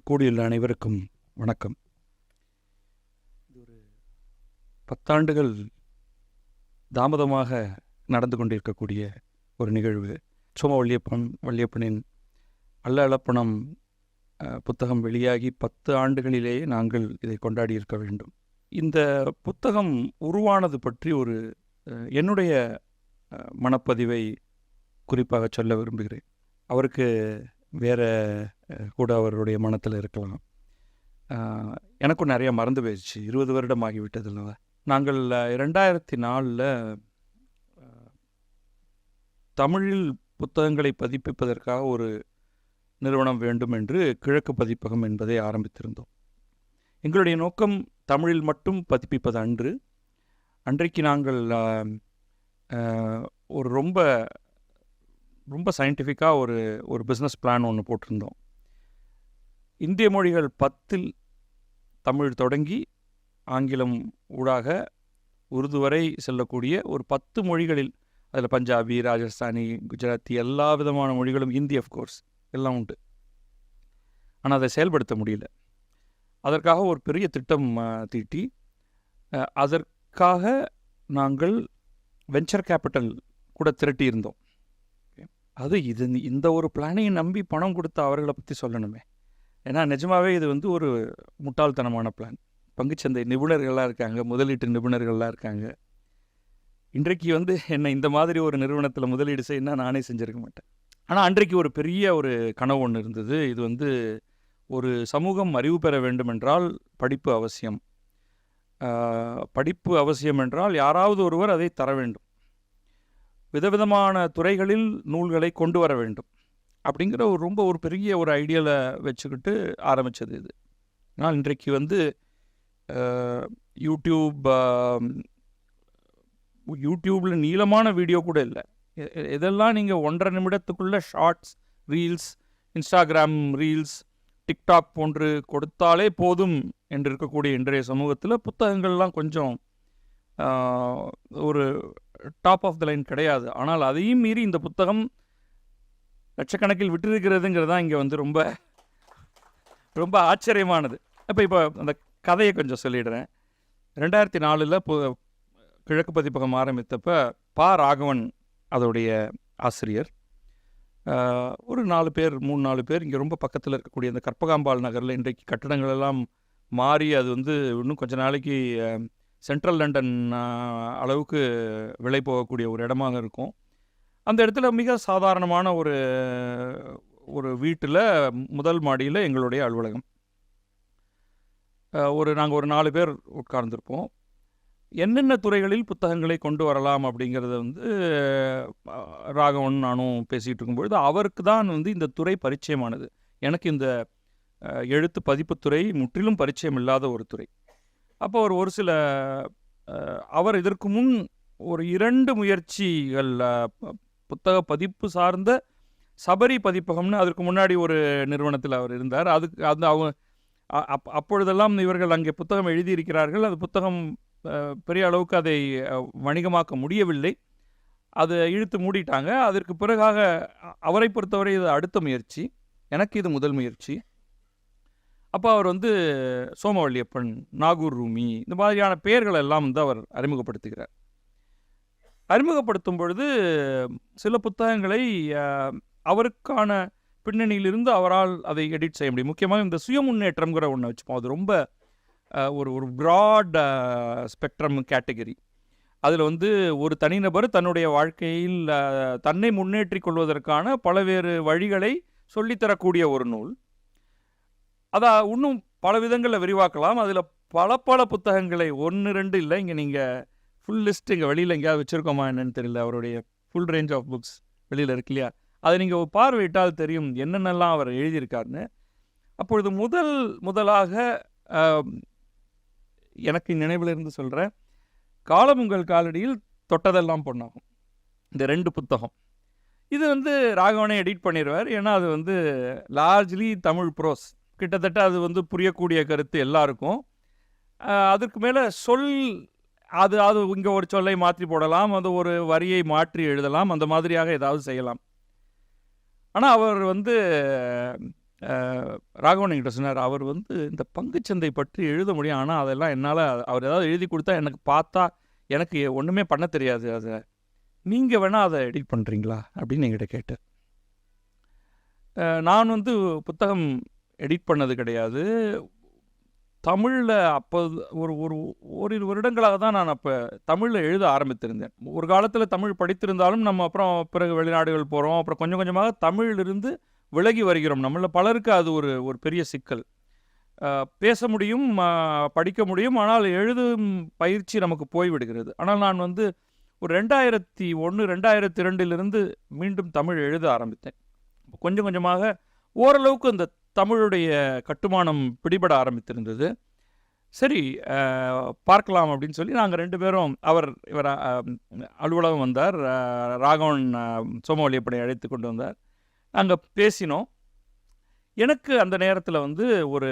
கூடியுள்ள அனைவருக்கும் வணக்கம். இது ஒரு 10 ஆண்டுகள் தாமதமாக நடந்து கொண்டிருக்கக்கூடிய ஒரு நிகழ்வு. சோம வள்ளியப்பனின் அல்ல அளப்பணம் புத்தகம் வெளியாகி 10 ஆண்டுகளிலேயே நாங்கள் இதை கொண்டாடி இருக்க வேண்டும். இந்த புத்தகம் உருவானது பற்றி ஒரு என்னுடைய மனப்பதிவை குறிப்பாக சொல்ல விரும்புகிறேன். அவருக்கு வேற கூட அவருடைய மனத்தில் இருக்கலாம். எனக்கும் நிறைய மறந்து போயிடுச்சு. 20 வருடம் ஆகிவிட்டது இல்லவா. நாங்கள் 2004 தமிழில் புத்தகங்களை பதிப்பிப்பதற்காக ஒரு நிறுவனம் வேண்டும் என்று கிழக்கு பதிப்பகம் என்பதை ஆரம்பித்திருந்தோம். எங்களுடைய நோக்கம் தமிழில் மட்டும் பதிப்பிப்பது அன்று. அன்றைக்கு நாங்கள் ஒரு ரொம்ப சயின்டிஃபிக்காக ஒரு பிஸ்னஸ் பிளான் ஒன்று போட்டிருந்தோம். இந்திய மொழிகள் 10 தமிழ் தொடங்கி ஆங்கிலம் ஊடாக உருது வரை செல்லக்கூடிய ஒரு 10 மொழிகளில், அதில் பஞ்சாபி, ராஜஸ்தானி, குஜராத்தி எல்லா விதமான மொழிகளும், ஹிந்தி அஃப்கோர்ஸ் எல்லாம் உண்டு. ஆனால் அதை செயல்படுத்த முடியல. அதற்காக ஒரு பெரிய திட்டம் தீட்டி அதற்காக நாங்கள் வெஞ்சர் கேபிட்டல் கூட திரட்டியிருந்தோம். அது இந்த ஒரு பிளானையும் நம்பி பணம் கொடுத்த அவர்களை பற்றி சொல்லணுமே. ஏன்னா நிஜமாகவே இது ஒரு முட்டாள்தனமான பிளான். பங்குச்சந்தை நிபுணர்கள்லாம் இருக்காங்க, முதலீட்டு நிபுணர்கள்லாம் இருக்காங்க. இன்றைக்கு என்னை இந்த மாதிரி ஒரு நிறுவனத்தில் முதலீடு செய்யணும்னா நானே செஞ்சுருக்க மாட்டேன். ஆனால் அன்றைக்கு ஒரு பெரிய ஒரு கனவு ஒன்று இருந்தது. இது ஒரு சமூகம் அறிவு பெற வேண்டுமென்றால் படிப்பு அவசியம். படிப்பு அவசியம் என்றால் யாராவது ஒருவர் அதை தர வேண்டும். விதவிதமான துறைகளில் நூல்களை கொண்டு வர வேண்டும் அப்படிங்கிற ஒரு பெரிய ஒரு ஐடியாவில் வச்சுக்கிட்டு ஆரம்பித்தது இது. ஆனால் இன்றைக்கு யூடியூப்பில் நீளமான வீடியோ கூட இல்லை. இதெல்லாம் நீங்கள் 1.5 நிமிடத்துக்குள்ளே shorts, reels, Instagram reels, TikTok போன்று கொடுத்தாலே போதும் என்று இருக்கக்கூடிய இன்றைய சமூகத்தில் புத்தகங்கள்லாம் கொஞ்சம் ஒரு டாப் ஆஃப் த லைன் கிடையாது. ஆனால் அதையும் மீறி இந்த புத்தகம் லட்சக்கணக்கில் விட்டிருக்கிறதுங்கிறது தான் இங்கே ரொம்ப ரொம்ப ஆச்சரியமானது. இப்போ அந்த கதையை கொஞ்சம் சொல்லிடுறேன். 2004 கிழக்கு பதிப்பகம் ஆரம்பித்தப்போ ராகவன் அதோடைய ஆசிரியர், ஒரு 3-4 பேர் இங்கே ரொம்ப பக்கத்தில் இருக்கக்கூடிய அந்த கற்பகாம்பாள் நகரில், இன்றைக்கு கட்டடங்கள் எல்லாம் மாறி அது இன்னும் கொஞ்ச நாளைக்கு சென்ட்ரல் லண்டன் அளவுக்கு விலை போகக்கூடிய ஒரு இடமாக இருக்கும். அந்த இடத்துல மிக சாதாரணமான ஒரு வீட்டில் முதல் மாடியில் எங்களுடைய அலுவலகம். நாங்கள் ஒரு 4 பேர் உட்கார்ந்துருப்போம். என்னென்ன துறைகளில் புத்தகங்களை கொண்டு வரலாம் அப்படிங்கிறத ராகவன் நானும் பேசிகிட்டு இருக்கும்பொழுது அவருக்கு தான் இந்த துறை பரிச்சயமானது. எனக்கு இந்த எழுத்து பதிப்புத்துறை முற்றிலும் பரிச்சயம் இல்லாத ஒரு துறை. அப்போ ஒரு சில அவர் இதற்கு முன் ஒரு 2 முயற்சிகள் புத்தக பதிப்பு சார்ந்த சபரி பதிப்பகம்னு அதற்கு முன்னாடி ஒரு நிறுவனத்தில் அவர் இருந்தார். அப்பொழுதெல்லாம் இவர்கள் அங்கே புத்தகம் எழுதியிருக்கிறார்கள். அது புத்தகம் பெரிய அளவுக்கு அதை வணிகமாக்க முடியவில்லை. அதை இழுத்து மூடிட்டாங்க. அதற்கு பிறகாக அவரை பொறுத்தவரை இது அடுத்த முயற்சி, எனக்கு இது முதல் முயற்சி. அப்போ அவர் சோம வள்ளியப்பன், நாகூர் ரூமி, இந்த மாதிரியான பெயர்கள் எல்லாம் அவர் அறிமுகப்படுத்துகிறார். அறிமுகப்படுத்தும் பொழுது சில புத்தகங்களை அவருக்கான பின்னணியிலிருந்து அவரால் அதை எடிட் செய்ய முடியும். முக்கியமாக இந்த சுய முன்னேற்றம்ங்கிற ஒன்று வச்சுப்போம். அது ரொம்ப ஒரு ப்ராட் ஸ்பெக்ட்ரம் கேட்டகரி. அதில் ஒரு தனிநபர் தன்னுடைய வாழ்க்கையில் தன்னை முன்னேற்றி கொள்வதற்கான பலவேறு வழிகளை சொல்லித்தரக்கூடிய ஒரு நூல். அதை இன்னும் பல விதங்களில் விரிவாக்கலாம். அதில் பல புத்தகங்களை 1-2 இல்லை, இங்கே நீங்கள் ஃபுல் லிஸ்ட் இங்கே வெளியில் எங்கேயாவது வச்சுருக்கோமா என்னன்னு தெரியல. அவருடைய ஃபுல் ரேஞ்ச் ஆஃப் புக்ஸ் வெளியில் இருக்கு இல்லையா. அதை நீங்கள் பார்வையிட்டால் தெரியும் என்னென்னலாம் அவர் எழுதியிருக்காருன்னு. அப்பொழுது முதலாக எனக்கு நினைவில் இருந்து சொல்கிறேன், காலம் உங்கள் காலடியில் தொட்டதெல்லாம் பொன்னாகும், இந்த 2 புத்தகம். இது ராகவனே எடிட் பண்ணிடுவார். ஏன்னா அது லார்ஜ்லி தமிழ் ப்ரோஸ், கிட்டத்தட்ட அது புரியக்கூடிய கருத்து எல்லாருக்கும். அதுக்கு மேலே அது இங்கே ஒரு சொல்லை மாற்றி போடலாம், அது ஒரு வரியை மாற்றி எழுதலாம், அந்த மாதிரியாக ஏதாவது செய்யலாம். ஆனால் அவர் ராகவன் என்கிட்ட சொன்னார், அவர் வந்து இந்த பங்குச்சந்தை பற்றி எழுத முடியும், ஆனால் அதெல்லாம் என்னால் அவர் ஏதாவது எழுதி கொடுத்தா எனக்கு பார்த்தா எனக்கு ஒன்றுமே பண்ண தெரியாது, அதை நீங்கள் வேணால் அதை எடிட் பண்ணுறீங்களா அப்படின்னு என்கிட்ட கேட்டார். நான் வந்து புத்தகம் எடிட் பண்ணது கிடையாது. தமிழில் அப்போ ஓரிரு வருடங்களாக தான் நான் அப்போ தமிழில் எழுத ஆரம்பித்திருந்தேன். ஒரு காலத்தில் தமிழ் படித்திருந்தாலும் நம்ம அப்புறம் பிறகு வெளிநாடுகள் போகிறோம், அப்புறம் கொஞ்சம் கொஞ்சமாக தமிழிலிருந்து விலகி வருகிறோம். நம்மள பலருக்கு அது ஒரு பெரிய சிக்கல். பேச முடியும், படிக்க முடியும், ஆனால் எழுதும் பயிற்சி நமக்கு போய்விடுகிறது. ஆனால் நான் வந்து ஒரு 2001 2002 மீண்டும் தமிழ் எழுத ஆரம்பித்தேன். கொஞ்சம் கொஞ்சமாக ஓரளவுக்கு அந்த தமிழுடைய கட்டுமானம் பிடிபட ஆரம்பித்திருந்தது. சரி, பார்க்கலாம் அப்படின்னு சொல்லி நாங்கள் 2 பேரும் இவர் அலுவலகம் வந்தார், ராகவன் சோமவல்லியப்பனை அழைத்து கொண்டு வந்தார். நாங்கள் பேசினோம். எனக்கு அந்த நேரத்தில் வந்து ஒரு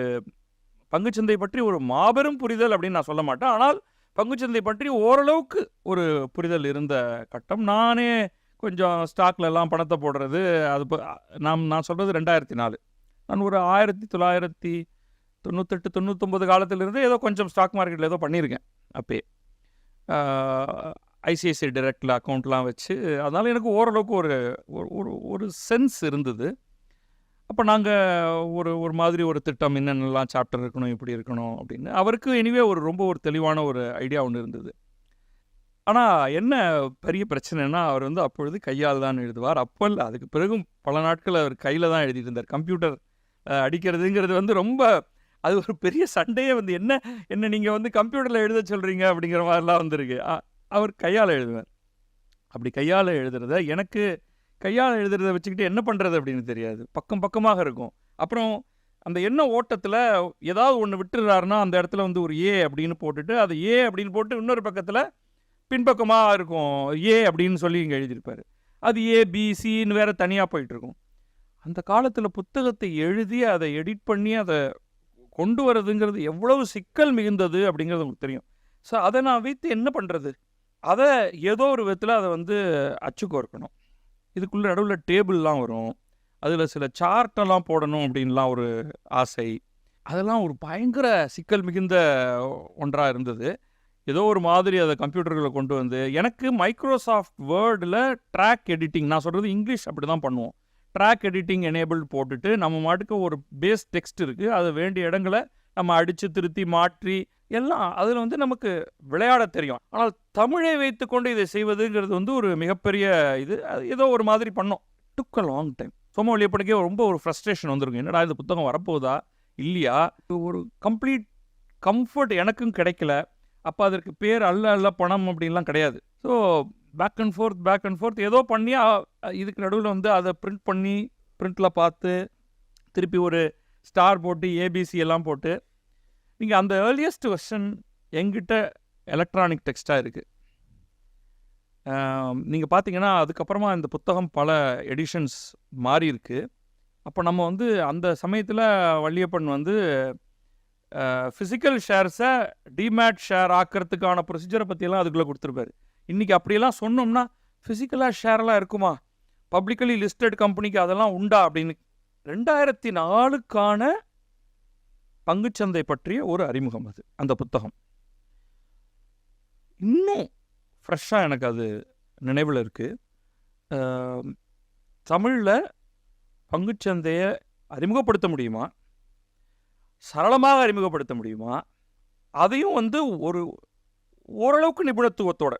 பங்குச்சந்தை பற்றி ஒரு மாபெரும் புரிதல் அப்படின்னு நான் சொல்ல மாட்டேன், ஆனால் பங்குச்சந்தை பற்றி ஓரளவுக்கு ஒரு புரிதல் இருந்த கட்டம். நானே கொஞ்சம் ஸ்டாக்லெல்லாம் பணத்தை போடுறது, அது நான் சொல்கிறது 2004. நான் ஒரு 1998-99 காலத்திலிருந்து ஏதோ கொஞ்சம் ஸ்டாக் மார்க்கெட்டில் ஏதோ பண்ணியிருக்கேன். அப்பே ஐசிஐசிஐ டைரக்டில் அக்கௌண்ட்லாம் வச்சு, அதனால் எனக்கு ஓரளவுக்கு ஒரு சென்ஸ் இருந்தது. அப்போ நாங்கள் ஒரு மாதிரி ஒரு திட்டம், என்னென்னலாம் சாப்டர் இருக்கணும், இப்படி இருக்கணும் அப்படின்னு. அவருக்கு எனிவே ரொம்ப தெளிவான ஒரு ஐடியா ஒன்று இருந்தது. ஆனால் என்ன பெரிய பிரச்சனைனா, அவர் வந்து அப்பொழுது கையால் தான் எழுதுவார். அப்போ இல்லை, அதுக்கு பிறகும் பல நாட்கள் அவர் கையில் தான் எழுதிட்டு இருந்தார். கம்ப்யூட்டர் அடிக்கிறதுங்கிறது வந்து ரொம்ப அது ஒரு பெரிய சண்டையே வந்து என்ன நீங்கள் வந்து கம்ப்யூட்டரில் எழுத சொல்கிறீங்க அப்படிங்கிற மாதிரிலாம் வந்துருக்கு. அவர் கையால் எழுதுவார். அப்படி கையால் எழுதுறத எனக்கு கையால் எழுதுறதை வச்சுக்கிட்டு என்ன பண்ணுறது அப்படின்னு தெரியாது. பக்கமாக இருக்கும். அப்புறம் அந்த எண்ண ஓட்டத்தில் ஏதாவது ஒன்று விட்டுறாருன்னா அந்த இடத்துல வந்து ஒரு ஏ அப்படின்னு போட்டுட்டு, அது ஏ அப்படின்னு போட்டு இன்னொரு பக்கத்தில் பின்பக்கமாக இருக்கும் ஏ அப்படின்னு சொல்லி இங்கே எழுதியிருப்பார். அது ஏபிசின்னு வேறு தனியாக போயிட்டுருக்கும். அந்த காலத்தில் புத்தகத்தை எழுதி அதை எடிட் பண்ணி அதை கொண்டு வரதுங்கிறது எவ்வளவு சிக்கல் மிகுந்தது அப்படிங்கிறது உங்களுக்கு தெரியும். ஸோ அதை நான் வைத்து என்ன பண்ணுறது, அதை ஏதோ ஒரு விதத்தில் அதை வந்து அச்சுக்கோர்க்கணும். இதுக்குள்ளே நடுவில் டேபிள்லாம் வரும், அதில் சில சார்ட்டெல்லாம் போடணும் அப்படின்லாம் ஒரு ஆசை. அதெல்லாம் ஒரு பயங்கர சிக்கல் மிகுந்த ஒன்றாக இருந்தது. ஏதோ ஒரு மாதிரி அதை கம்ப்யூட்டர்களை கொண்டு வந்து, எனக்கு மைக்ரோசாஃப்ட் வேர்டில் ட்ராக் எடிட்டிங், நான் சொல்கிறது இங்கிலீஷ் அப்படி தான் பண்ணுவோம், ட்ராக் எடிட்டிங் எனேபிள்டு போட்டுட்டு நம்ம மாட்டுக்கு ஒரு பேஸ் டெக்ஸ்ட் இருக்குது, அதை வேண்டிய இடங்களை நம்ம அடித்து திருத்தி மாற்றி எல்லாம் அதில் வந்து நமக்கு விளையாட தெரியும். ஆனால் தமிழை வைத்து கொண்டு இதை செய்வதுங்கிறது வந்து ஒரு மிகப்பெரிய இது. அது ஏதோ ஒரு மாதிரி பண்ணோம். டுக் அ லாங் டைம். சோமவல்லியப்பனுக்கே ஒரு ஃப்ரஸ்ட்ரேஷன் வந்துருக்கும், என்னடா இந்த புத்தகம் வரப்போதா இல்லையா, ஒரு கம்ப்ளீட் கம்ஃபர்ட் எனக்கும் கிடைக்கல. அப்போ அதற்கு பேர் அல்ல பணம் அப்படின்லாம் கிடையாது. ஸோ பேக் அண்ட் ஃபோர்த் ஏதோ பண்ணி இதுக்கு நடுவில் வந்து அதை பிரிண்ட் பண்ணி பிரிண்டில் பார்த்து திருப்பி ஒரு ஸ்டார் போட்டு ஏபிசி எல்லாம் போட்டு, நீங்கள் அந்த ஏர்லியஸ்ட் வெர்ஷன் எங்கிட்ட எலக்ட்ரானிக் டெக்ஸ்ட்டாக இருக்குது. நீங்கள் பார்த்தீங்கன்னா அதுக்கப்புறமா இந்த புத்தகம் பல எடிஷன்ஸ் மாறி இருக்கு. அப்போ நம்ம வந்து அந்த சமயத்தில் வள்ளியப்பன் வந்து ஃபிசிக்கல் ஷேர்ஸை டிமேட் ஷேர் ஆக்கிறதுக்கான ப்ரொசீஜரை பற்றியெல்லாம் அதுக்குள்ளே கொடுத்துருப்பாரு. இன்றைக்கி அப்படியெல்லாம் சொன்னோம்னா ஃபிசிக்கலாக ஷேரெல்லாம் இருக்குமா, பப்ளிக்கலி லிஸ்டட் கம்பெனிக்கு அதெல்லாம் உண்டா அப்படின்னு. 2004க்கான பங்குச்சந்தை பற்றிய ஒரு அறிமுகம் அது, அந்த புத்தகம். இன்னும் ஃப்ரெஷ்ஷாக எனக்கு அது நினைவில் இருக்குது. தமிழில் பங்குச்சந்தையை அறிமுகப்படுத்த முடியுமா, சரளமாக அறிமுகப்படுத்த முடியுமா, அதையும் வந்து ஓரளவுக்கு நிபுணத்துவத்தோடு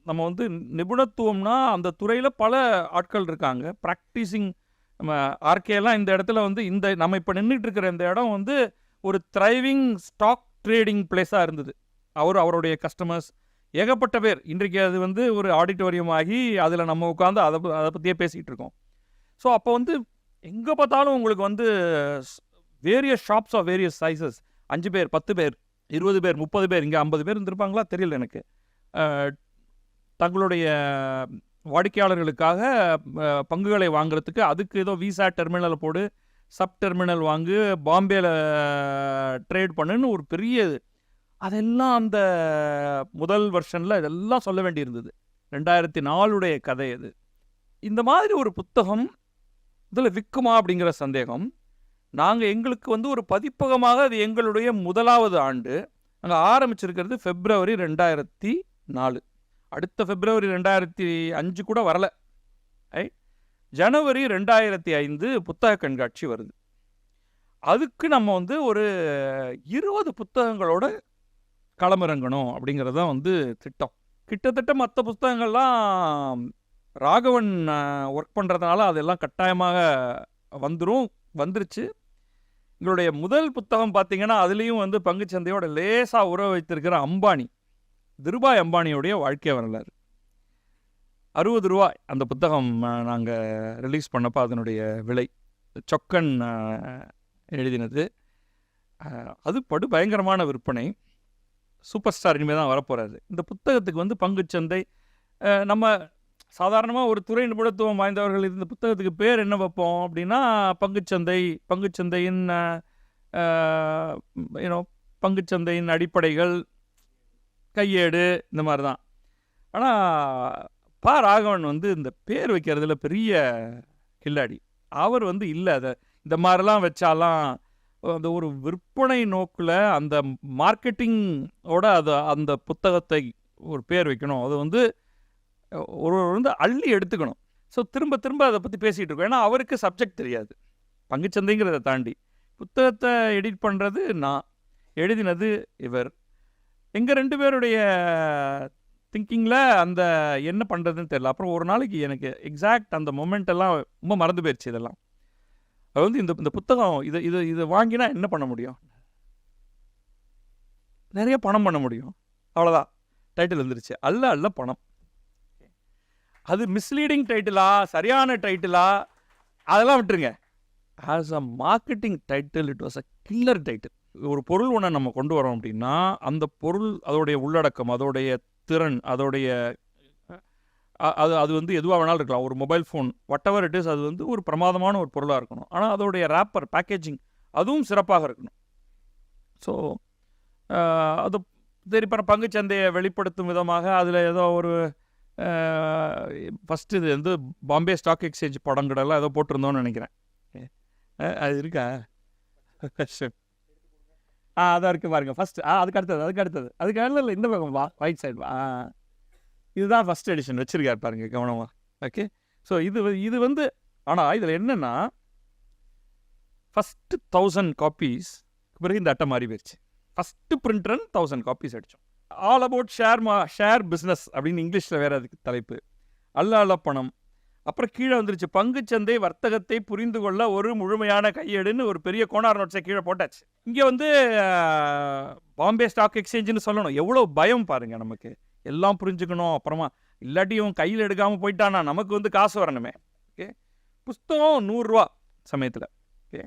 நம்ம வந்து நிபுணத்துவம்னா அந்த துறையில் பல ஆட்கள் இருக்காங்க. ப்ராக்டிஸிங் நம்ம ஆர்கேலாம் இந்த இடத்துல வந்து நம்ம இப்போ நின்றுட்டு இருக்கிற இந்த இடம் வந்து ஒரு த்ரைவிங் ஸ்டாக் ட்ரேடிங் பிளேஸாக இருந்தது. அவருடைய கஸ்டமர்ஸ் ஏகப்பட்ட பேர். இன்றைக்கு அது வந்து ஒரு ஆடிட்டோரியம் ஆகி அதில் நம்ம உட்காந்து அதை பற்றியே பேசிகிட்டு இருக்கோம். ஸோ அப்போ வந்து எங்கே பார்த்தாலும் உங்களுக்கு வந்து various shops of various sizes, 5 பேர் 10 பேர் 20 பேர் 30 பேர், இங்கே 50 பேர் இருந்திருப்பாங்களா தெரியல எனக்கு. தங்களுடைய வாடிக்கையாளர்களுக்காக பங்குகளை வாங்குறதுக்கு அதுக்கு ஏதோ விசா டெர்மினல் போடு, சப் டெர்மினல் வாங்கு, பாம்பேயில் ட்ரேட் பண்ணுன்னு ஒரு பெரிய அதெல்லாம் அந்த முதல் வெர்ஷனில் இதெல்லாம் சொல்ல வேண்டியிருந்தது. 2004 கதை அது. இந்த மாதிரி ஒரு புத்தகம் இதில் விற்குமா அப்படிங்கிற சந்தேகம். நாங்கள் எங்களுக்கு வந்து ஒரு பதிப்பகமாக அது எங்களுடைய முதலாவது ஆண்டு. நாங்கள் ஆரம்பிச்சிருக்கிறது February 2004. அடுத்த February 2005 கூட வரல. January 2005 புத்தக கண்காட்சி வருது. அதுக்கு நம்ம வந்து ஒரு 20 புத்தகங்களோட களமிறங்கணும் அப்படிங்கிறது தான் வந்து திட்டம். கிட்டத்தட்ட மற்ற புத்தகங்கள்லாம் ராகவன் ஒர்க் பண்ணுறதுனால அதெல்லாம் கட்டாயமாக வந்துருச்சு. எங்களுடைய முதல் புத்தகம் பார்த்தீங்கன்னா அதுலேயும் வந்து பங்குச்சந்தையோட லேசாக உறவு வைத்திருக்கிற அம்பானி, திருபாய் அம்பானியோடைய வாழ்க்கை வரலாறு. ₹60 அந்த புத்தகம் நாங்கள் ரிலீஸ் பண்ணப்போ அதனுடைய விலை. சொக்கன் எழுதினது. அது படு பயங்கரமான விற்பனை. சூப்பர் ஸ்டார் இனிமேல் தான் வரப்போகிறாரு. இந்த புத்தகத்துக்கு வந்து பங்குச்சந்தை, நம்ம சாதாரணமாக ஒரு துறை நிபுணத்துவம் வாய்ந்தவர்கள் இந்த புத்தகத்துக்கு பேர் என்ன வைப்போம் அப்படின்னா பங்குச்சந்தையின் பங்குச்சந்தையின் அடிப்படைகள், கையேடு, இந்த மாதிரி தான். ஆனால் ராகவன் வந்து இந்த பேர் வைக்கிறதுல பெரிய கில்லாடி. அவர் வந்து இல்லை, அதை இந்த மாதிரிலாம் வச்சாலாம் அந்த ஒரு விற்பனை நோக்கில் அந்த மார்க்கெட்டிங்கோட அந்த புத்தகத்தை ஒரு பேர் வைக்கணும். அது வந்து ஒருவர் வந்து அள்ளி எடுத்துக்கணும். ஸோ திரும்ப திரும்ப அதை பற்றி பேசிகிட்டு இருக்கோம். ஏன்னா அவருக்கு சப்ஜெக்ட் தெரியாது. பங்குச்சந்தைங்கிறத தாண்டி புத்தகத்தை எடிட் பண்ணுறது நான், எழுதினது இவர். எங்கள் 2 பேருடைய திங்கிங்கில் அந்த என்ன பண்ணுறதுன்னு தெரியல. அப்புறம் ஒரு நாளைக்கு எனக்கு எக்ஸாக்ட் அந்த மொமெண்ட் எல்லாம் ரொம்ப மறந்து போயிடுச்சு. இதெல்லாம் அது வந்து இந்த புத்தகம் இதை வாங்கினா என்ன பண்ண முடியும்? நிறைய பணம் பண்ண முடியும், அவ்வளோதான். டைட்டில் வந்துருச்சு, அல்ல பணம். அது மிஸ்லீடிங் டைட்டிலா சரியான டைட்டிலா அதெல்லாம் விட்டுருங்க. As a marketing title it was a killer title. ஒரு பொருள் ஒன்று நம்ம கொண்டு வரோம் அப்படின்னா அந்த பொருள், அதோடைய உள்ளடக்கம், அதோடைய திறன், அதோடைய அது வந்து எதுவாக வேணாலும் இருக்கலாம். ஒரு mobile phone, what ever it is, அது வந்து ஒரு பிரமாதமான ஒரு பொருளாக இருக்கணும். ஆனால் அதோடைய ரேப்பர், பேக்கேஜிங் அதுவும் சிறப்பாக இருக்கணும். ஸோ அது சரி, பங்குச்சந்தையை வெளிப்படுத்தும் விதமாக அதில் ஏதோ ஒரு ஃபஸ்ட்டு இது வந்து பாம்பே ஸ்டாக் எக்ஸ்சேஞ்ச் படங்களெல்லாம் ஏதோ போட்டிருந்தோன்னு நினைக்கிறேன். அது இருக்கா? அதான் இருக்குது பாருங்கள். ஃபஸ்ட்டு அதுக்கு அடுத்தது இல்லை, இந்த பக்கம் ரைட் சைடு இதுதான் ஃபஸ்ட் எடிஷன் வச்சுருக்காரு பாருங்கள் கவனமாக. ஓகே, ஸோ இது வந்து, ஆனால் இதில் என்னென்னா ஃபஸ்ட்டு 1000 காப்பீஸ் பிறகு இந்த அட்டை மாறி போயிடுச்சு. ஃபஸ்ட்டு பிரிண்டர் 1000 காப்பீஸ் அடித்தோம். ஆல் அபவுட் ஷேர் பிஸ்னஸ் அப்படின்னு இங்கிலீஷில் வேறு அதுக்கு தலைப்பு. அல்ல பணம். அப்புறம் கீழே வந்துருச்சு, பங்குச்சந்தை வர்த்தகத்தை புரிந்து கொள்ள ஒரு முழுமையான கையேடுன்னு ஒரு பெரிய கோனார் நோட்ஸை கீழே போட்டாச்சு. இங்கே வந்து பாம்பே ஸ்டாக் எக்ஸ்சேஞ்சுன்னு சொல்லணும். எவ்வளோ பயம் பாருங்கள் நமக்கு, எல்லாம் புரிஞ்சுக்கணும். அப்புறமா இல்லாட்டியும் கையில் எடுக்காமல் போயிட்டானா நமக்கு வந்து காசு வரணுமே. ஓகே, புஸ்தகம் ₹100 சமயத்தில். ஓகே,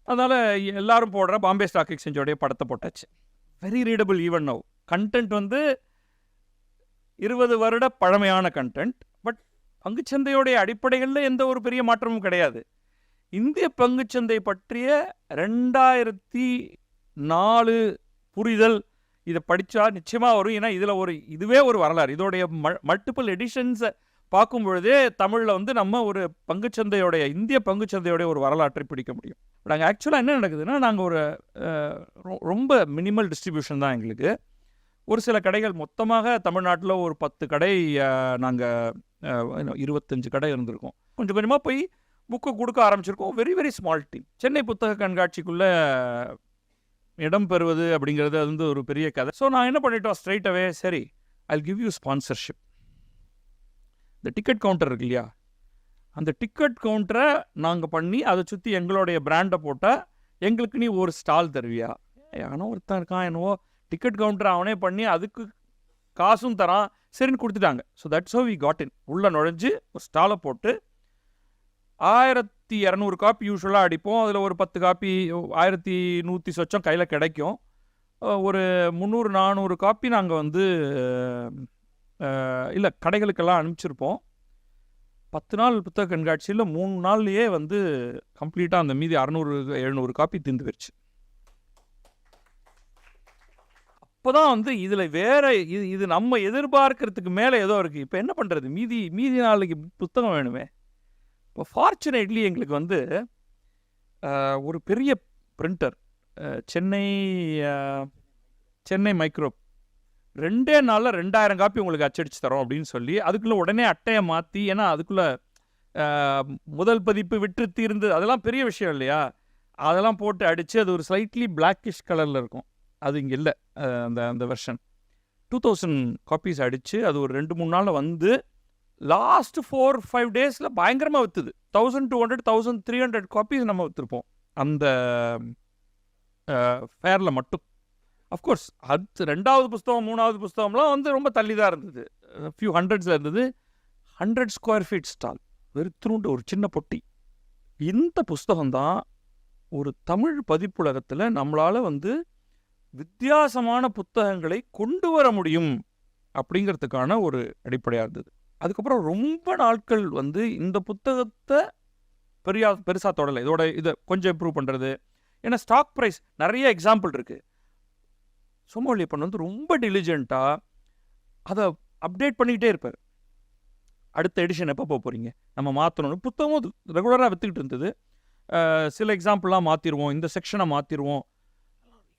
அதனால் எல்லாரும் போடுற பாம்பே ஸ்டாக் எக்ஸ்சேஞ்சோடைய படத்தை போட்டாச்சு. Very readable even now. Content வந்து 20 வருட பழமையான கண்டென்ட். பட் பங்குச்சந்தையோடைய அடிப்படைகளில் எந்த ஒரு பெரிய மாற்றமும் கிடையாது. இந்திய பங்குச்சந்தை பற்றிய 2004 புரிதல் இதை படித்தா நிச்சயமாக வரும். ஏன்னா இதில் இதுவே ஒரு வரலாறு. இதோடைய மல்டிபிள் எடிஷன்ஸை பார்க்கும் பொழுதே தமிழில் வந்து நம்ம ஒரு இந்திய பங்குச்சந்தையோடைய ஒரு வரலாற்றை பிடிக்க முடியும். நாங்கள் ஆக்சுவலாக என்ன நடக்குதுன்னா, நாங்கள் ஒரு ரொம்ப மினிமல் டிஸ்ட்ரிபியூஷன் தான் எங்களுக்கு. ஒரு சில கடைகள் மொத்தமாக தமிழ்நாட்டில் ஒரு 10 கடை, நாங்கள் 25 கடை இருந்திருக்கோம். கொஞ்சம் கொஞ்சமாக போய் புக்கை கொடுக்க ஆரம்பிச்சிருக்கோம். Very very small team. Chennai புத்தக கண்காட்சிக்குள்ளே இடம் பெறுவது அப்படிங்கிறது அது வந்து ஒரு பெரிய கதை. ஸோ நான் என்ன பண்ணிட்டோம், ஸ்ட்ரைட் அவே சரி ஐ கிவ் யூ ஸ்பான்சர்ஷிப். இந்த டிக்கெட் கவுண்டர் இருக்கு இல்லையா, அந்த டிக்கெட் கவுண்டரை நாங்கள் பண்ணி அதை சுற்றி எங்களுடைய பிராண்டை போட்டால் எங்களுக்கு நீ ஒரு ஸ்டால் தருவியா? ஏன்னா ஒருத்தன் இருக்கான் என்னவோ டிக்கெட் கவுண்டரை அவனே பண்ணி அதுக்கு காசும் தரான், சரின்னு கொடுத்துட்டாங்க. So that's how we got in. உள்ளே நுழைஞ்சு ஒரு ஸ்டாலை போட்டு 1200 காப்பி யூஸ்வலாக அடிப்போம். அதில் ஒரு 10 காப்பி 1100 சொச்சம் கையில் கிடைக்கும். ஒரு 300-400 காப்பி நாங்கள் வந்து இல்லை கடைகளுக்கெல்லாம் அனுப்பிச்சிருப்போம். 10 நாள் புத்தக கண்காட்சியில் 3 நாள்லேயே வந்து கம்ப்ளீட்டாக அந்த மீதி 600-700 காப்பி தீர்ந்து போயிடுச்சு. அப்போ தான் வந்து இதில் வேறு இது நம்ம எதிர்பார்க்கறதுக்கு மேலே ஏதோ இருக்குது. இப்போ என்ன பண்ணுறது, மீதி நாளைக்கு புத்தகம் வேணுமே. இப்போ ஃபார்ச்சுனேட்லி எங்களுக்கு வந்து ஒரு பெரிய பிரிண்டர், சென்னை சென்னை மைக்ரோ, 2 நாளில் 2000 காப்பி உங்களுக்கு அச்சடிச்சு தரோம் அப்படின்னு சொல்லி அதுக்குள்ளே உடனே அட்டையை மாற்றி, ஏன்னா அதுக்குள்ளே முதல் பதிப்பு விற்று தீர்ந்து அதெல்லாம் பெரிய விஷயம் இல்லையா, அதெல்லாம் போட்டு அடித்து அது ஒரு ஸ்லைட்லி பிளாக்கிஷ் கலரில் இருக்கும். அது இங்கே இல்லை. அந்த அந்த வெர்ஷன் 2000 காப்பீஸ் அடித்து அது ஒரு 2-3 நாளில் வந்து லாஸ்ட் 4-5 டேஸில் பயங்கரமாக விற்றுது. 1200 1300 காப்பீஸ் நம்ம விற்றுருப்போம் அந்த ஃபேரில் மட்டும். அஃப்கோர்ஸ் அது 2வது புஸ்தகம் 3வது புஸ்தகம்லாம் வந்து ரொம்ப தள்ளி தான் இருந்தது, ஃபியூ ஹண்ட்ரட்ஸில் இருந்தது. 100 ஸ்கொயர் ஃபீட் ஸ்டால், வெறுத்துருண்டு ஒரு சின்ன பொட்டி. இந்த புஸ்தகம் தான் ஒரு தமிழ் பதிப்புலகத்தில் நம்மளால் வந்து வித்தியாசமான புத்தகங்களை கொண்டு வர முடியும் அப்படிங்கிறதுக்கான ஒரு அடிப்படையாக இருந்தது. அதுக்கப்புறம் ரொம்ப நாட்கள் வந்து இந்த புத்தகத்தை பெருசாக தொடரலை. இதை கொஞ்சம் இம்ப்ரூவ் பண்ணுறது, ஏன்னா ஸ்டாக் ப்ரைஸ் நிறைய எக்ஸாம்பிள் இருக்குது. சோமவல்லியப்பன் வந்து ரொம்ப டிலிஜென்ட்டாக அதை அப்டேட் பண்ணிக்கிட்டே இருப்பார். அடுத்த எடிஷன் எப்போ போக போகிறீங்க, நம்ம மாற்றணும். புத்தகம் ரெகுலராக விற்றுக்கிட்டு இருந்தது. சில எக்ஸாம்பிள்லாம் மாற்றிடுவோம், இந்த செக்ஷனை மாற்றிடுவோம்.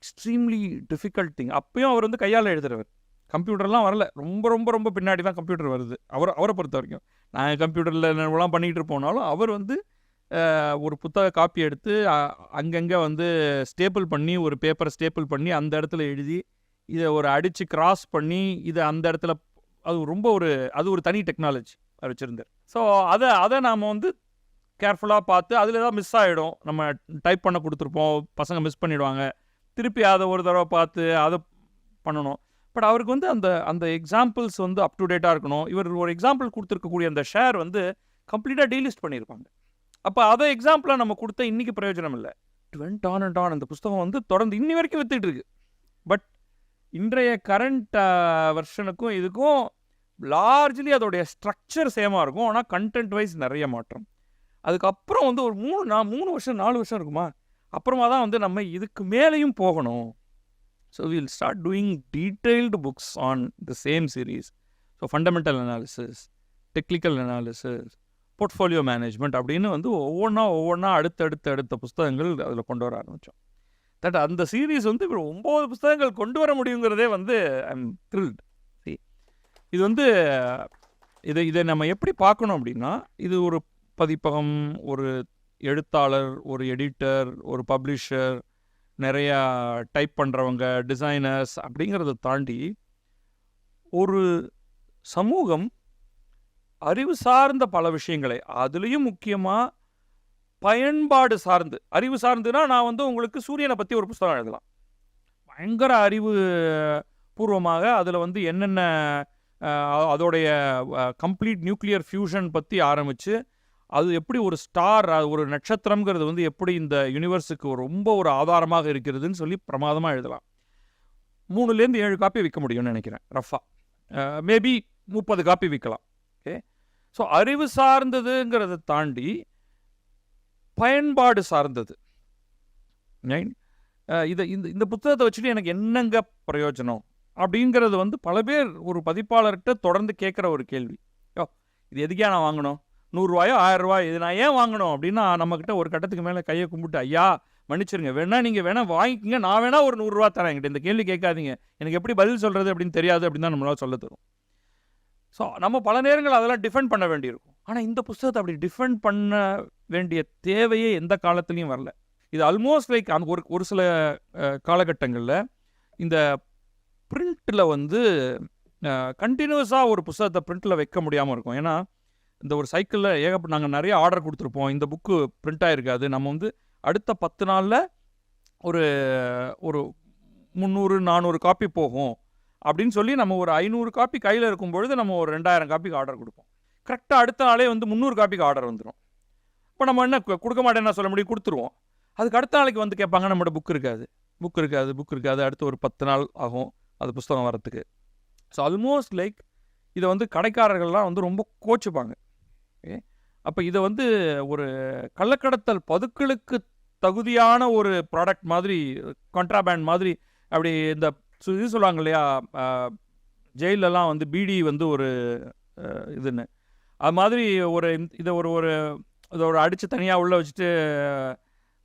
Extremely difficult thing. அப்பயும் அவர் வந்து கையால் எழுதுறவர். கம்ப்யூட்டர்லாம் வரல, ரொம்ப ரொம்ப ரொம்ப பின்னாடி தான் கம்ப்யூட்டர் வருது அவரை பொறுத்த வரைக்கும். நாங்கள் கம்ப்யூட்டரில் எல்லாம் பண்ணிகிட்டு இருப்போம்னாலும் அவர் வந்து ஒரு புத்தக காப்பி எடுத்து அங்கங்கே வந்து ஸ்டேப்பிள் பண்ணி, ஒரு பேப்பரை ஸ்டேப்பிள் பண்ணி அந்த இடத்துல எழுதி, இதை ஒரு அடித்து கிராஸ் பண்ணி இதை அந்த இடத்துல, அது ஒரு தனி டெக்னாலஜி அவர் வச்சுருந்தார். ஸோ அதை நாம் வந்து கேர்ஃபுல்லாக பார்த்து, அதில் ஏதாவது மிஸ் ஆகிடும், நம்ம டைப் பண்ண கொடுத்துருப்போம், பசங்க மிஸ் பண்ணிவிடுவாங்க, திருப்பி அதை ஒரு தடவை பார்த்து அதை பண்ணணும். பட் அவருக்கு வந்து அந்த எக்ஸாம்பிள்ஸ் வந்து அப் டு டேட்டாக இருக்கணும். இவர் ஒரு எக்ஸாம்பிள் கொடுத்துருக்கக்கூடிய அந்த ஷேர் வந்து கம்ப்ளீட்டாக டீலிஸ்ட் பண்ணியிருப்பாங்க. அப்போ அதை எக்ஸாம்பிளாக நம்ம கொடுத்த இன்றைக்கி பிரயோஜனம் இல்லை. Went on and on. அந்த புஸ்தகம் வந்து தொடர்ந்து இன்னி வரைக்கும் வித்துட்டு இருக்கு. பட் இன்றைய கரண்ட் வெர்ஷனுக்கும் இதுக்கும் லார்ஜ்லி அதோடைய ஸ்ட்ரக்சர் சேமாக இருக்கும், ஆனால் கண்டென்ட் வைஸ் நிறைய மாற்றம். அதுக்கப்புறம் வந்து ஒரு 3 வருஷம் 4 வருஷம் இருக்குமா, அப்புறமா தான் வந்து நம்ம இதுக்கு மேலேயும் போகணும். So will start doing detailed books on the same series. So fundamental analysis, technical analysis, portfolio management அப்படின்னு வந்து ஒவ்வொன்றா அடுத்த புஸ்தகங்கள் அதில் கொண்டு வர ஆரம்பித்தோம். அந்த சீரீஸ் வந்து இப்போ 9 புஸ்தகங்கள் கொண்டு வர முடியுங்கிறதே வந்து ஐ எம் த்ரில்ட். இது வந்து இதை நம்ம எப்படி பார்க்கணும் அப்படின்னா, இது ஒரு பதிப்பகம், ஒரு எழுத்தாளர், ஒரு எடிட்டர், ஒரு பப்ளிஷர், நிறையா டைப் பண்ணுறவங்க, டிசைனர்ஸ் அப்படிங்கிறத தாண்டி ஒரு சமூகம் அறிவு சார்ந்த பல விஷயங்களை, அதுலேயும் முக்கியமாக பயன்பாடு சார்ந்து, அறிவு சார்ந்துன்னா நான் வந்து உங்களுக்கு சூரியனை பற்றி ஒரு புத்தகம் எழுதலாம், பயங்கர அறிவு பூர்வமாக அதில் வந்து என்னென்ன அதோடைய கம்ப்ளீட் நியூக்ளியர் ஃபியூஷன் பற்றி ஆரம்பித்து, அது எப்படி ஒரு ஸ்டார், ஒரு நட்சத்திரம்ங்கிறது வந்து எப்படி இந்த யூனிவர்ஸுக்கு ரொம்ப ஒரு ஆதாரமாக இருக்கிறதுன்னு சொல்லி பிரமாதமாக எழுதலாம். 3-7 காப்பி விற்க முடியும்னு நினைக்கிறேன் ரஃபா. மேபி 30 காப்பி விற்கலாம். ஓகே. ஸோ அறிவு சார்ந்ததுங்கிறத தாண்டி பயன்பாடு சார்ந்தது. இந்த புத்தகத்தை வச்சுட்டு எனக்கு என்னங்க பிரயோஜனம் அப்படிங்கிறது வந்து பல பேர் ஒரு பதிப்பாளர்கிட்ட தொடர்ந்து கேட்குற ஒரு கேள்வி. இது எதுக்கே நான் வாங்கணும், 100 ரூபாயோ 1000 ரூபாய், இது நான் ஏன் வாங்கணும் அப்படின்னா, நம்மக்கிட்ட ஒரு கட்டத்துக்கு மேலே கையை கும்பிட்டு, ஐயா மன்னிச்சிருங்க, நீங்கள் வேணால் வாங்கிக்கிங்க, நான் வேணால் ஒரு 100 ரூபா தரேன், என்கிட்ட இந்த கேள்வி கேட்காதீங்க, எனக்கு எப்படி பதில் சொல்கிறது அப்படின்னு தெரியாது அப்படின்னு தான் நம்மளால் சொல்ல தரும். ஸோ நம்ம பல நேரங்கள் அதெல்லாம் டிஃபெண்ட் பண்ண வேண்டியிருக்கும். ஆனால் இந்த புத்தகத்தை அப்படி டிஃபெண்ட் பண்ண வேண்டிய தேவையே எந்த காலத்துலேயும் வரல. இது ஆல்மோஸ்ட் லைக் அந்த ஒரு சில காலகட்டங்களில் இந்த பிரிண்டில் வந்து கண்டினியூஸாக ஒரு புத்தகத்தை பிரிண்டில் வைக்க முடியாமல் இருக்கும். ஏன்னா இந்த ஒரு சைக்கிளில் நாங்கள் நிறைய ஆர்டர் கொடுத்துருப்போம், இந்த புக்கு பிரிண்ட் ஆகிருக்காது, நம்ம வந்து அடுத்த 10 நாளில் ஒரு 300-400 காப்பி போகும் அப்படின்னு சொல்லி நம்ம ஒரு 500 காப்பி கையில் இருக்கும் பொழுது நம்ம ஒரு 2000 காப்பிக்கு ஆர்டர் கொடுப்போம். கரெக்டாக அடுத்த நாளே வந்து 300 காப்பிக்கு ஆர்டர் வந்துடும். இப்போ நம்ம என்ன கொடுக்க மாட்டேன்னா சொல்ல முடியும், கொடுத்துருவோம். அதுக்கு அடுத்த நாளைக்கு வந்து கேட்பாங்க, நம்மளோட புக் இருக்காது, அடுத்து ஒரு 10 நாள் ஆகும் அது புத்தகம் வரத்துக்கு. ஸோ ஆல்மோஸ்ட் லைக் இதை வந்து கடைக்காரர்கள்லாம் வந்து ரொம்ப கோச்சுப்பாங்க. ஓகே. அப்போ இதை வந்து ஒரு கள்ளக்கடத்தல் பதுக்களுக்கு தகுதியான ஒரு ப்ராடக்ட் மாதிரி, கான்ட்ராபேண்ட் மாதிரி, அப்படி இந்த இது சொல்லுவாங்க இல்லையா, ஜெயிலெலாம் வந்து பீடி வந்து ஒரு இதுன்னு, அது மாதிரி இதை ஒரு அடித்து தனியாக உள்ளே வச்சுட்டு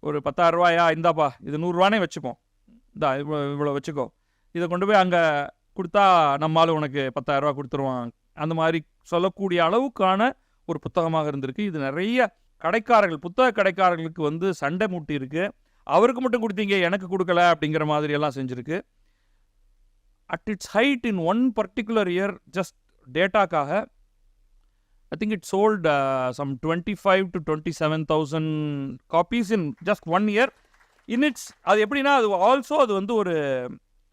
ஒரு 10,000 ரூபாயா, இந்தாப்பா இது 100 ரூபானே வச்சுப்போம், இந்தா இவ்வளோ வச்சுக்கோ, இதை கொண்டு போய் அங்கே கொடுத்தா நம்மால் உனக்கு 10,000 ரூபா கொடுத்துருவான், அந்த மாதிரி சொல்லக்கூடிய அளவுக்கான ஒரு புத்தகமாக இருந்திருக்கு. இது நிறைய கடைக்காரர்கள், புத்தக கடைக்காரர்களுக்கு வந்து சண்டை மூட்டி இருக்குது. அவருக்கு மட்டும் கொடுத்தீங்க எனக்கு கொடுக்கல அப்படிங்கிற மாதிரியெல்லாம் செஞ்சுருக்கு. At its height in one particular year, just டேட்டாக்காக, I think it sold some 25 to 27,000 copies in just 1 year. அது எப்படின்னா அது ஆல்சோ அது வந்து ஒரு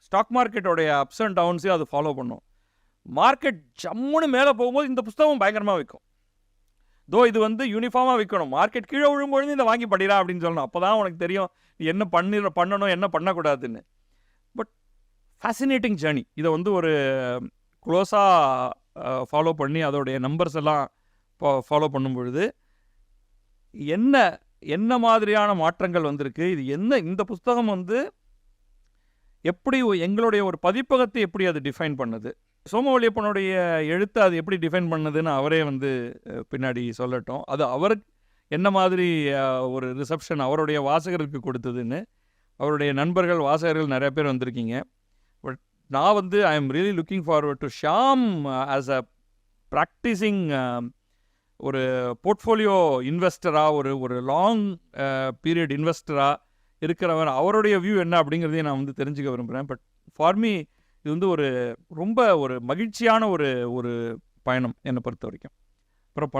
ஸ்டாக் மார்க்கெட்டோடைய அப்ஸ் அண்ட் டவுன்ஸே அது ஃபாலோ பண்ணும். மார்க்கெட் ஜம்முன்னு மேலே போகும்போது இந்த புத்தகம் பயங்கரமாக விற்கும். இது வந்து யூனிஃபார்மாக விற்கணும். மார்க்கெட் கீழே விழும்பொழுது இதை வாங்கி படிடா அப்படின்னு சொல்லணும். அப்போ தான் உனக்கு தெரியும் நீ என்ன பண்ணணும் என்ன பண்ணக்கூடாதுன்னு. But fascinating journey. இதை வந்து ஒரு க்ளோஸாக ஃபாலோ பண்ணி அதோடைய நம்பர்ஸ் எல்லாம் ஃபாலோ பண்ணும் பொழுது என்ன மாதிரியான மாற்றங்கள் வந்திருக்கு, இது இந்த புத்தகம் வந்து எப்படி எங்களுடைய ஒரு பதிப்பகத்தை எப்படி அது டிஃபைன் பண்ணுது, சோமவல்லியப்பனுடைய எழுத்தை அது எப்படி டிஃபைன் பண்ணுதுன்னு அவரே வந்து பின்னாடி சொல்லட்டும். அது அவருக்கு என்ன மாதிரி ஒரு ரிசப்ஷன் அவருடைய வாசகருக்கு கொடுத்ததுன்னு. அவருடைய நண்பர்கள் வாசகர்கள் நிறைய பேர் வந்திருக்கீங்க. பட் நான் வந்து I am really looking forward to Shyam as a practising ஒரு போர்ட்ஃபோலியோ இன்வெஸ்டராக, ஒரு லாங் பீரியட் இன்வெஸ்டராக இருக்கிறவர். அவருடைய வியூ என்ன அப்படிங்கிறதையும் நான் வந்து தெரிஞ்சுக்க விரும்புகிறேன். பட் ஃபார் மீ இது வந்து ரொம்ப ஒரு மகிழ்ச்சியான ஒரு பயணம் என்னை பொறுத்த வரைக்கும். அப்புறம்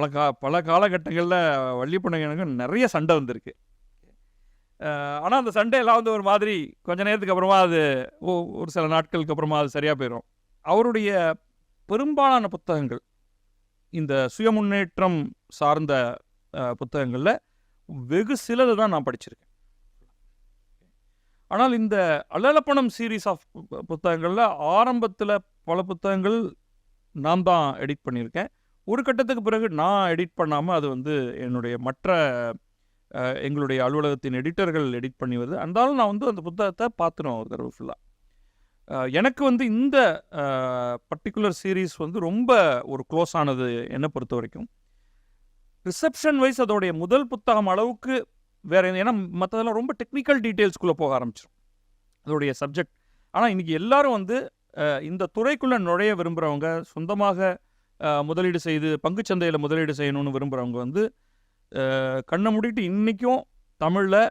பல காலகட்டங்களில் வள்ளியப்பன் எனக்கு நிறைய சண்டை வந்திருக்கு. ஆனால் அந்த சண்டையெல்லாம் வந்து ஒரு மாதிரி கொஞ்ச நேரத்துக்கு அப்புறமா அது ஒரு சில நாட்களுக்கு அப்புறமா அது சரியாக போயிடும். அவருடைய பெரும்பாலான புத்தகங்கள் இந்த சுய முன்னேற்றம் சார்ந்த புத்தகங்களில் வெகு சிலது தான் நான் படிச்சிருக்கேன். ஆனால் இந்த அல்லலப்பணம் சீரீஸ் ஆஃப் புத்தகங்களில் ஆரம்பத்தில் பல புத்தகங்கள் நான் தான் எடிட் பண்ணியிருக்கேன். ஒரு கட்டத்துக்கு பிறகு நான் எடிட் பண்ணாமல் அது வந்து என்னுடைய மற்ற எங்களுடைய அலுவலகத்தின் எடிட்டர்கள் எடிட் பண்ணி வருது. இருந்தாலும் நான் வந்து அந்த புத்தகத்தை பார்த்துனோம் ஒரு தடவை ஃபுல்லாக. எனக்கு வந்து இந்த பர்டிகுலர் சீரீஸ் வந்து ரொம்ப ஒரு க்ளோஸ் ஆனது என்னை பொறுத்த வரைக்கும். ரிசப்ஷன் வைஸ் அதோடைய முதல் புத்தகம் அளவுக்கு வேறு, ஏன்னா மற்றதெல்லாம் ரொம்ப டெக்னிக்கல் டீட்டெயில்ஸ்குள்ளே போக ஆரம்பிச்சிடும் அதோடைய சப்ஜெக்ட். ஆனால் இன்றைக்கி எல்லாரும் வந்து இந்த துறைக்குள்ளே நுழைய விரும்புகிறவங்க, சொந்தமாக முதலீடு செய்து பங்குச்சந்தையில் முதலீடு செய்யணும்னு விரும்புகிறவங்க வந்து கண்ணை மூடிட்டு இன்றைக்கும் தமிழில்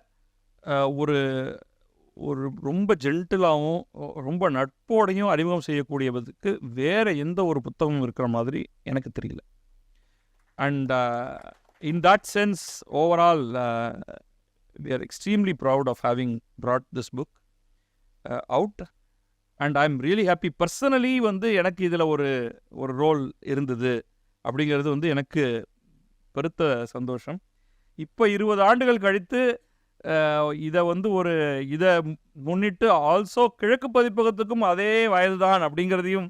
ஒரு ரொம்ப ஜென்டிலாகவும் ரொம்ப நட்போடையும் அறிமுகம் செய்யக்கூடியதுக்கு வேறு எந்த ஒரு புத்தகமும் இருக்கிற மாதிரி எனக்கு தெரியல. And in that sense, overall, we are extremely proud of having brought this book out. And I'm really happy. Personally, வந்து எனக்கு இதில் ஒரு ரோல் இருந்தது அப்படிங்கிறது வந்து எனக்கு பெருத்த சந்தோஷம். இப்போ 20 ஆண்டுகள் கழித்து இதை வந்து இதை முன்னிட்டு ஆல்சோ கிழக்கு பதிப்பகத்துக்கும் அதே வயது தான் அப்படிங்கிறதையும்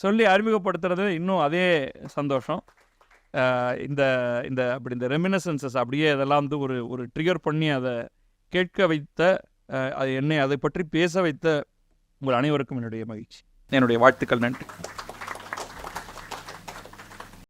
சொல்லி அறிமுகப்படுத்துறது இன்னும் அதே சந்தோஷம். இந்த ரெமினசன்சஸ் அப்படியே அதெல்லாம் வந்து ஒரு ட்ரிகர் பண்ணி அதை கேட்க வைத்த, என்னை அதை பற்றி பேச வைத்த உங்கள் அனைவருக்கும் என்னுடைய மகிழ்ச்சி, என்னுடைய வாழ்த்துக்கள். நன்றி.